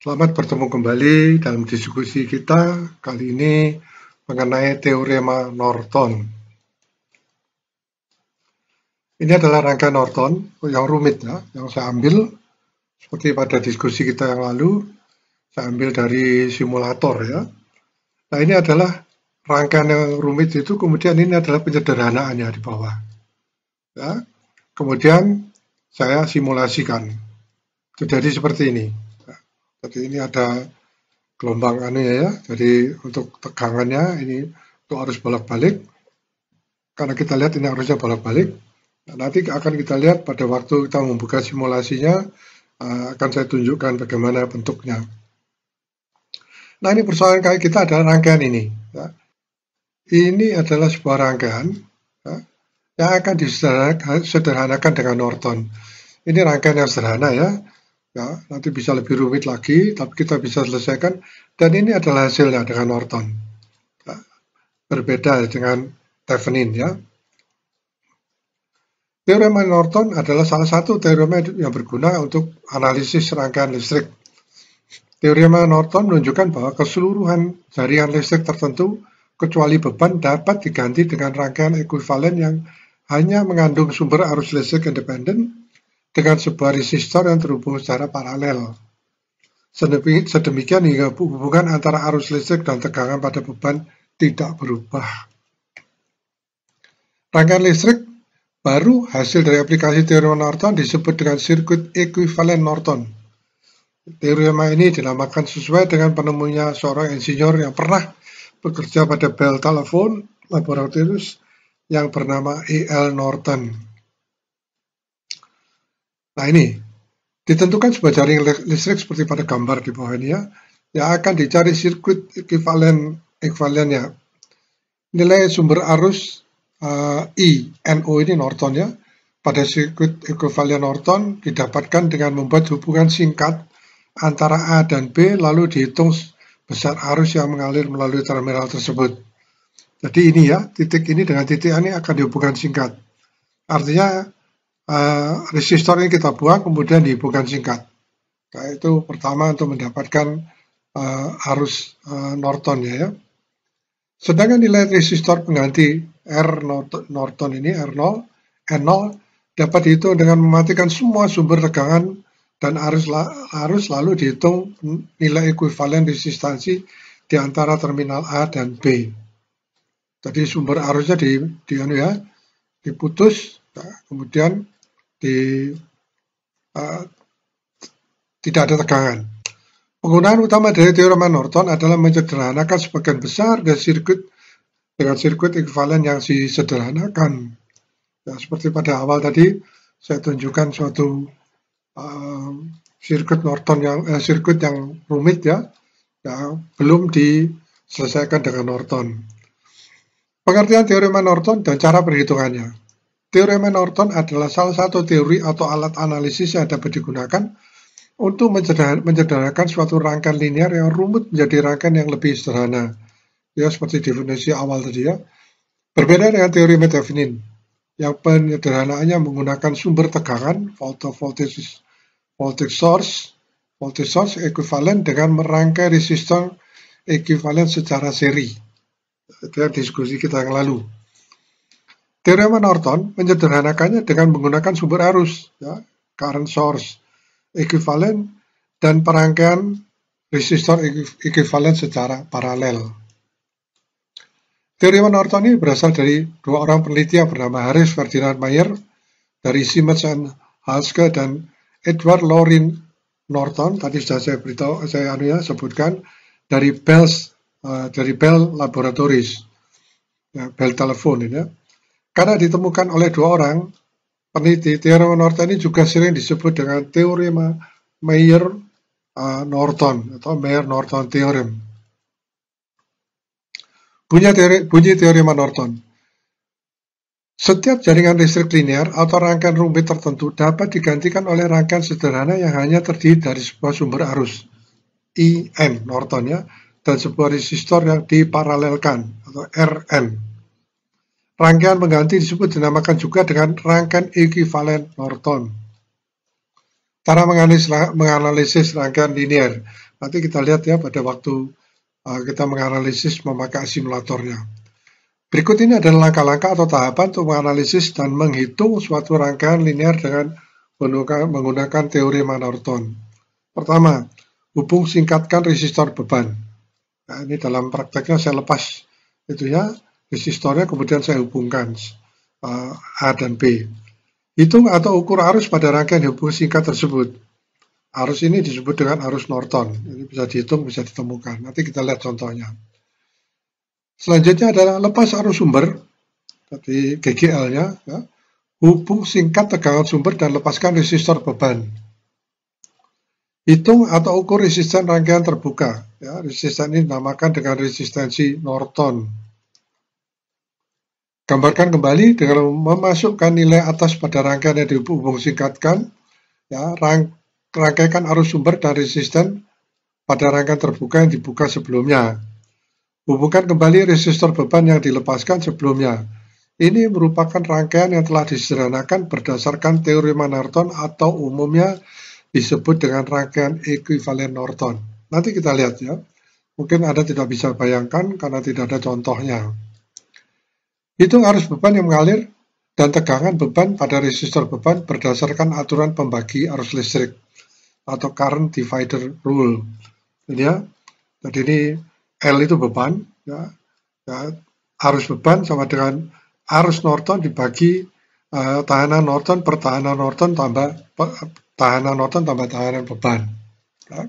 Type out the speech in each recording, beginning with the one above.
Selamat bertemu kembali dalam diskusi kita kali ini mengenai teorema Norton. Ini adalah rangkaian Norton yang rumit ya, yang saya ambil seperti pada diskusi kita yang lalu, saya ambil dari simulator ya. Nah ini adalah rangkaian yang rumit itu, kemudian ini adalah penyederhanaannya di bawah. Ya. Kemudian saya simulasikan. Jadi seperti ini. Jadi ini ada gelombang ya. Jadi untuk tegangannya ini untuk arus bolak-balik. Karena kita lihat ini arusnya bolak-balik. Nah, nanti akan kita lihat pada waktu kita membuka simulasinya, akan saya tunjukkan bagaimana bentuknya. Nah ini persoalan kayak kita adalah rangkaian ini. Ya. Ini adalah sebuah rangkaian ya, yang akan disederhanakan dengan Norton. Ini rangkaian yang sederhana ya. Ya, nanti bisa lebih rumit lagi, tapi kita bisa selesaikan. Dan ini adalah hasilnya dengan Norton. Ya, berbeda dengan Thevenin ya. Teorema Norton adalah salah satu teorema yang berguna untuk analisis rangkaian listrik. Teorema Norton menunjukkan bahwa keseluruhan jaringan listrik tertentu kecuali beban dapat diganti dengan rangkaian ekuivalen yang hanya mengandung sumber arus listrik independen dengan sebuah resistor yang terhubung secara paralel. Sedemikian hingga hubungan antara arus listrik dan tegangan pada beban tidak berubah. Rangkaian listrik baru hasil dari aplikasi teorema Norton disebut dengan sirkuit ekuivalen Norton. Teorema ini dinamakan sesuai dengan penemunya seorang insinyur yang pernah bekerja pada Bell Telephone Laboratories yang bernama E.L. Norton. Nah ini, ditentukan sebuah jaring listrik seperti pada gambar di bawah ini ya, yang akan dicari sirkuit ekuivalennya. Nilai sumber arus I, NO ini Norton ya, pada sirkuit ekuivalen Norton didapatkan dengan membuat hubungan singkat antara A dan B, lalu dihitung besar arus yang mengalir melalui terminal tersebut. Jadi ini ya, titik ini dengan titik ini akan dihubungkan singkat. Artinya resistor ini kita buang, kemudian dihubungkan singkat. Nah, itu pertama untuk mendapatkan arus Norton ya. Sedangkan nilai resistor pengganti R Norton ini R0, N0 dapat dihitung dengan mematikan semua sumber tegangan dan arus lalu dihitung nilai ekuivalen resistansi di antara terminal A dan B. Jadi sumber arusnya diputus, nah, kemudian tidak ada tegangan. Penggunaan utama dari teorema Norton adalah menyederhanakan sebagian besar dari sirkuit dengan sirkuit ekuivalen yang disederhanakan. Ya, seperti pada awal tadi saya tunjukkan suatu sirkuit Norton sirkuit yang rumit ya, belum diselesaikan dengan Norton. Pengertian teorema Norton dan cara perhitungannya. Teorema Norton adalah salah satu teori atau alat analisis yang dapat digunakan untuk menyederhanakan suatu rangkaian linear yang rumit menjadi rangkaian yang lebih sederhana. Ya, seperti definisi awal tadi ya. Berbeda dengan teori Thevenin, yang penyederhanaannya menggunakan sumber tegangan, voltage source ekuivalen dengan merangkai resistor ekuivalen secara seri. Itu yang diskusi kita yang lalu. Teorema Norton menyederhanakannya dengan menggunakan sumber arus, ya, current source ekuivalen dan perangkaian resistor ekuivalen secara paralel. Teorema Norton ini berasal dari dua orang peneliti yang bernama Harris Ferdinand Mayer dari Siemens and Halske dan Edward Lorin Norton. Tadi sudah saya sebutkan dari Bell Laboratories, ya, Bell Telephone ini ya. Karena ditemukan oleh dua orang peneliti, teorema Norton ini juga sering disebut dengan teorema Mayer-Norton atau Mayer-Norton Theorem. Bunyi teorema Norton. Setiap jaringan listrik linear atau rangkaian rumit tertentu dapat digantikan oleh rangkaian sederhana yang hanya terdiri dari sebuah sumber arus, IN Norton ya, dan sebuah resistor yang diparalelkan atau RN. Rangkaian pengganti disebut dinamakan juga dengan rangkaian ekuivalen Norton. Cara menganalisis rangkaian linear. Nanti kita lihat ya pada waktu kita menganalisis memakai simulatornya. Berikut ini adalah langkah-langkah atau tahapan untuk menganalisis dan menghitung suatu rangkaian linear dengan menggunakan teorema Norton. Pertama, hubung singkatkan resistor beban. Nah, ini dalam prakteknya saya lepas itu ya, resistornya kemudian saya hubungkan A dan B. Hitung atau ukur arus pada rangkaian hubungan singkat tersebut. Arus ini disebut dengan arus Norton. Ini bisa dihitung, bisa ditemukan. Nanti kita lihat contohnya. Selanjutnya adalah lepas arus sumber, tadi GGL-nya, ya. Hubung singkat tegangan sumber dan lepaskan resistor beban. Hitung atau ukur resisten rangkaian terbuka. Ya, resisten ini dinamakan dengan resistensi Norton. Gambarkan kembali dengan memasukkan nilai atas pada rangkaian yang dihubung singkatkan. Ya, rangkaikan arus sumber dan resisten pada rangkaian terbuka yang dibuka sebelumnya. Hubungkan kembali resistor beban yang dilepaskan sebelumnya. Ini merupakan rangkaian yang telah disederhanakan berdasarkan teorema Norton atau umumnya disebut dengan rangkaian ekuivalen Norton. Nanti kita lihat ya. Mungkin Anda tidak bisa bayangkan karena tidak ada contohnya. Hitung arus beban yang mengalir dan tegangan beban pada resistor beban berdasarkan aturan pembagi arus listrik atau current divider rule. Ini ya. Jadi ini L itu beban, ya. Ya, arus beban sama dengan arus Norton dibagi tahanan Norton per tahanan Norton tambah tahanan beban. Ya.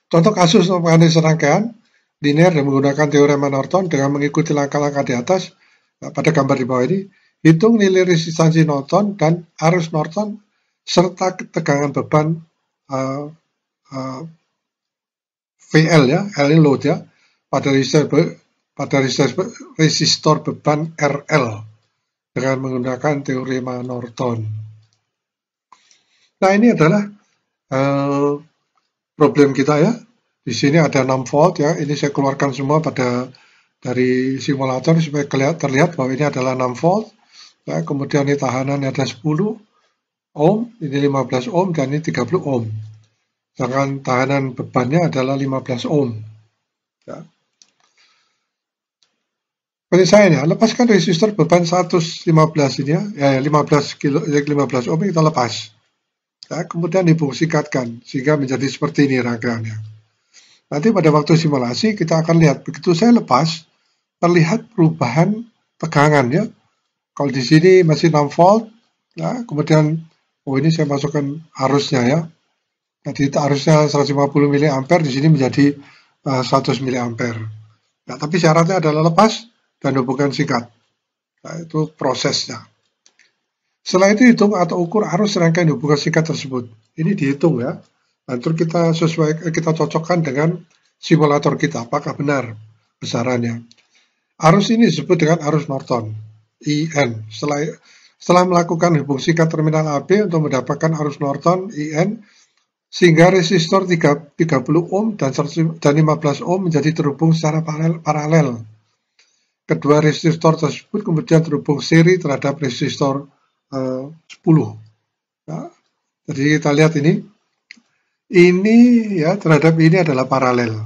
Contoh kasus untuk menganalisis rangkaian linear dan menggunakan teorema Norton dengan mengikuti langkah-langkah di atas. Pada gambar di bawah ini, hitung nilai resistansi Norton dan arus Norton serta tegangan beban VL ya, L ini load ya, pada resistor beban RL dengan menggunakan teorema Norton. Nah, ini adalah problem kita ya. Di sini ada 6 volt ya, ini saya keluarkan semua dari simulator supaya terlihat bahwa ini adalah 6 volt. Ya, kemudian ini tahanannya ada 10 ohm, ini 15 ohm, dan ini 30 ohm. Sedangkan tahanan bebannya adalah 15 ohm. Ya. Penyelesaiannya, lepaskan resistor beban 115 ini ya, 15 ohm kita lepas. Ya, kemudian dibungsikatkan sehingga menjadi seperti ini rangkaiannya. Nanti pada waktu simulasi kita akan lihat begitu saya lepas terlihat perubahan tegangan ya. Kalau di sini masih 6 volt, ya, kemudian ini saya masukkan arusnya ya. Jadi arusnya 150 mA, di sini menjadi 100 mA. Ya, tapi syaratnya adalah lepas dan hubungan singkat. Nah, itu prosesnya. Setelah itu hitung atau ukur arus rangkaian hubungan singkat tersebut. Ini dihitung ya. Nah, terus kita cocokkan dengan simulator kita, apakah benar besarannya. Arus ini disebut dengan arus Norton, IN. Setelah melakukan hubung singkat terminal AB untuk mendapatkan arus Norton, IN, sehingga resistor 30 ohm dan 15 ohm menjadi terhubung secara paralel. Kedua resistor tersebut kemudian terhubung seri terhadap resistor 10. Nah, jadi kita lihat ini ya terhadap ini adalah paralel.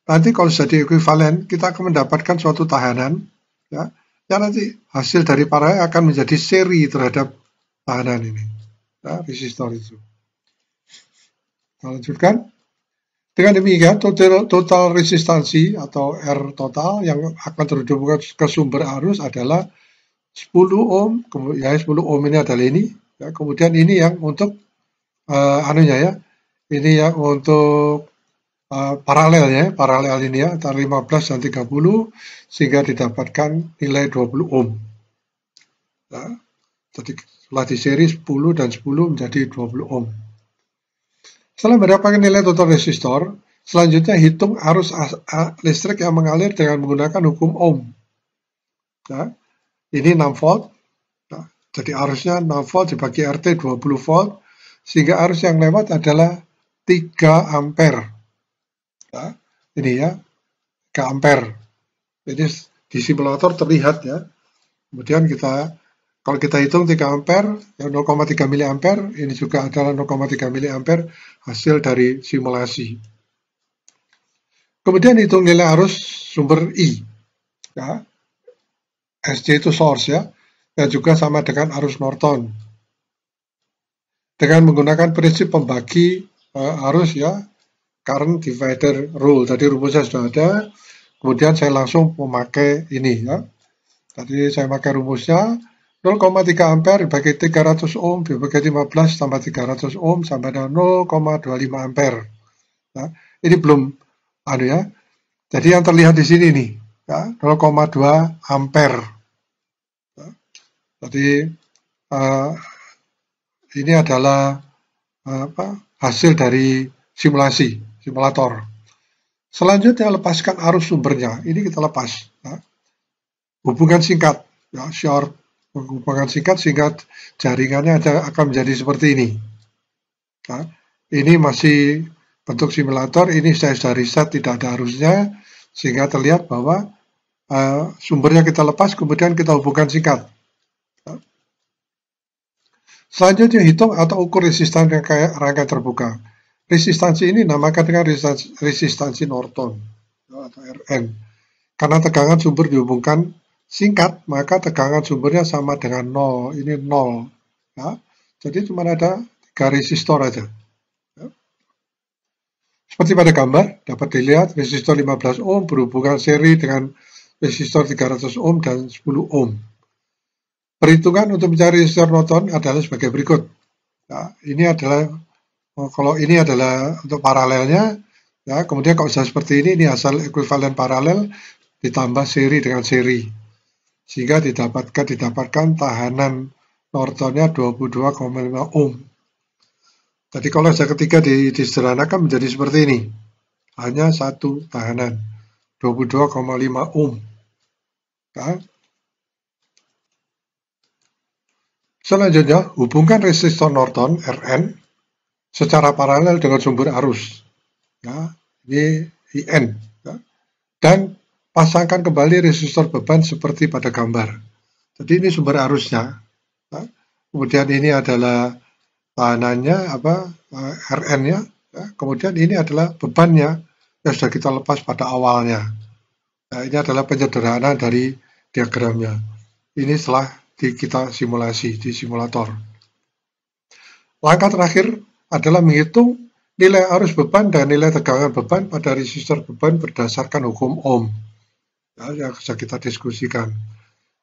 Nanti kalau jadi ekuivalen kita akan mendapatkan suatu tahanan ya, yang nanti hasil dari paralel akan menjadi seri terhadap tahanan ini ya, resistor itu. Kita lanjutkan. Dengan demikian total resistansi atau R total yang akan terhubungkan ke sumber arus adalah 10 ohm, ya 10 ohm ini adalah ini ya, kemudian ini yang untuk ini yang untuk paralel ini ya, antara 15 dan 30 sehingga didapatkan nilai 20 ohm. Ya, jadi setelah di seri 10 dan 10 menjadi 20 ohm. Setelah mendapatkan nilai total resistor, selanjutnya hitung arus listrik yang mengalir dengan menggunakan hukum ohm. Ya, ini 6 volt. Nah, jadi arusnya 6 volt dibagi RT 20 volt. Sehingga arus yang lewat adalah 3 ampere. Ya, ini ya, 3 ampere. Jadi di simulator terlihat ya. Kemudian kita Kalau kita hitung 3 ampere, 0,3 miliampere, ini juga adalah 0,3 miliampere hasil dari simulasi. Kemudian hitung nilai arus sumber I. Ya. SC itu source ya, dan juga sama dengan arus Norton. Dengan menggunakan prinsip pembagi arus ya, current divider rule. Tadi rumusnya sudah ada, kemudian saya langsung memakai ini ya. Tadi saya pakai rumusnya 0,3 ampere dibagi 300 ohm dibagi 15 tambah 300 ohm sama dengan 0,25 ampere. Ya, ini belum ya. Jadi yang terlihat di sini nih ya, 0,2 ampere. Ya, jadi ini adalah hasil dari simulator. Selanjutnya lepaskan arus sumbernya. Ini kita lepas. Ya. Hubungan singkat, ya, short, hubungan singkat sehingga jaringannya akan menjadi seperti ini. Ya. Ini masih bentuk simulator, ini saya sudah riset tidak ada arusnya, sehingga terlihat bahwa sumbernya kita lepas, kemudian kita hubungkan singkat. Ya. Selanjutnya hitung atau ukur resistansi rangkaian terbuka. Resistansi ini namakan dengan resistansi Norton atau Rn. Karena tegangan sumber dihubungkan singkat, maka tegangan sumbernya sama dengan 0. Ini 0. Ya. Jadi cuma ada 3 resistor aja. Ya. Seperti pada gambar, dapat dilihat resistor 15 ohm berhubungan seri dengan resistor 300 ohm dan 10 ohm. Perhitungan untuk mencari resistor Norton adalah sebagai berikut. Ya, ini adalah, kalau ini adalah untuk paralelnya, ya, kemudian kalau sudah seperti ini asal ekuivalen paralel ditambah seri dengan seri, sehingga didapatkan tahanan Nortonnya 22,5 ohm. Jadi kalau yang ketiga disederhanakan menjadi seperti ini, hanya satu tahanan 22,5 ohm. Ya. Selanjutnya, hubungkan resistor Norton Rn secara paralel dengan sumber arus. Ya, ini IN. Ya. Dan pasangkan kembali resistor beban seperti pada gambar. Jadi ini sumber arusnya. Ya. Kemudian ini adalah tahanannya Rn-nya. Ya. Kemudian ini adalah bebannya yang sudah kita lepas pada awalnya. Nah, ini adalah penyederhanaan dari diagramnya. Ini setelah kita simulasi di simulator. Langkah terakhir adalah menghitung nilai arus beban dan nilai tegangan beban pada resistor beban berdasarkan hukum Ohm. Ya, yang bisa kita diskusikan.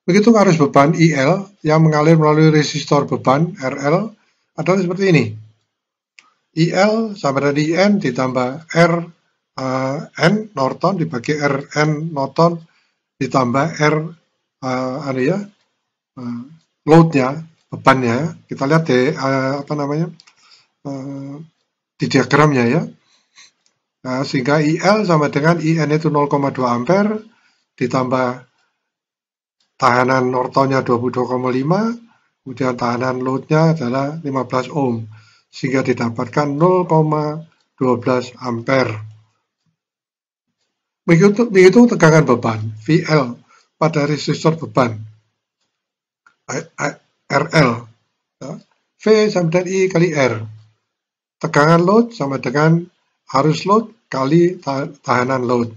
Menghitung arus beban IL yang mengalir melalui resistor beban RL adalah seperti ini. IL sama dengan IN ditambah N Norton dibagi Rn Norton ditambah R load-nya, bebannya. Kita lihat di di diagramnya ya. Nah, sehingga IL sama dengan IN itu 0,2 ampere ditambah tahanan Nortonnya 22,5, kemudian tahanan load-nya adalah 15 ohm, sehingga didapatkan 0,12 ampere. Menghitung tegangan beban VL pada resistor beban RL, ya. V sama dengan I kali R. Tegangan load sama dengan arus load kali tahanan load.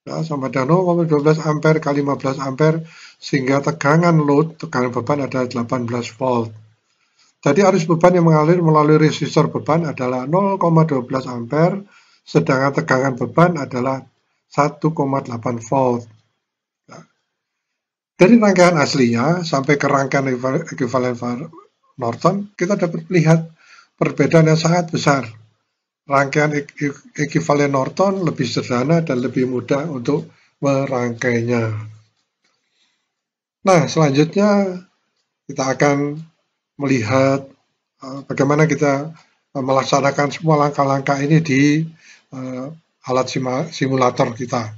Ya, sama dengan 0,12 ampere kali 15 ampere, sehingga tegangan load, tegangan beban adalah 18 volt. Jadi arus beban yang mengalir melalui resistor beban adalah 0,12 ampere, sedangkan tegangan beban adalah 1,8 volt. Ya. Dari rangkaian aslinya sampai ke rangkaian ekuivalen Norton, kita dapat melihat perbedaan yang sangat besar. Rangkaian ekuivalen Norton lebih sederhana dan lebih mudah untuk merangkainya. Nah, selanjutnya kita akan melihat bagaimana kita melaksanakan semua langkah-langkah ini di alat simulator kita.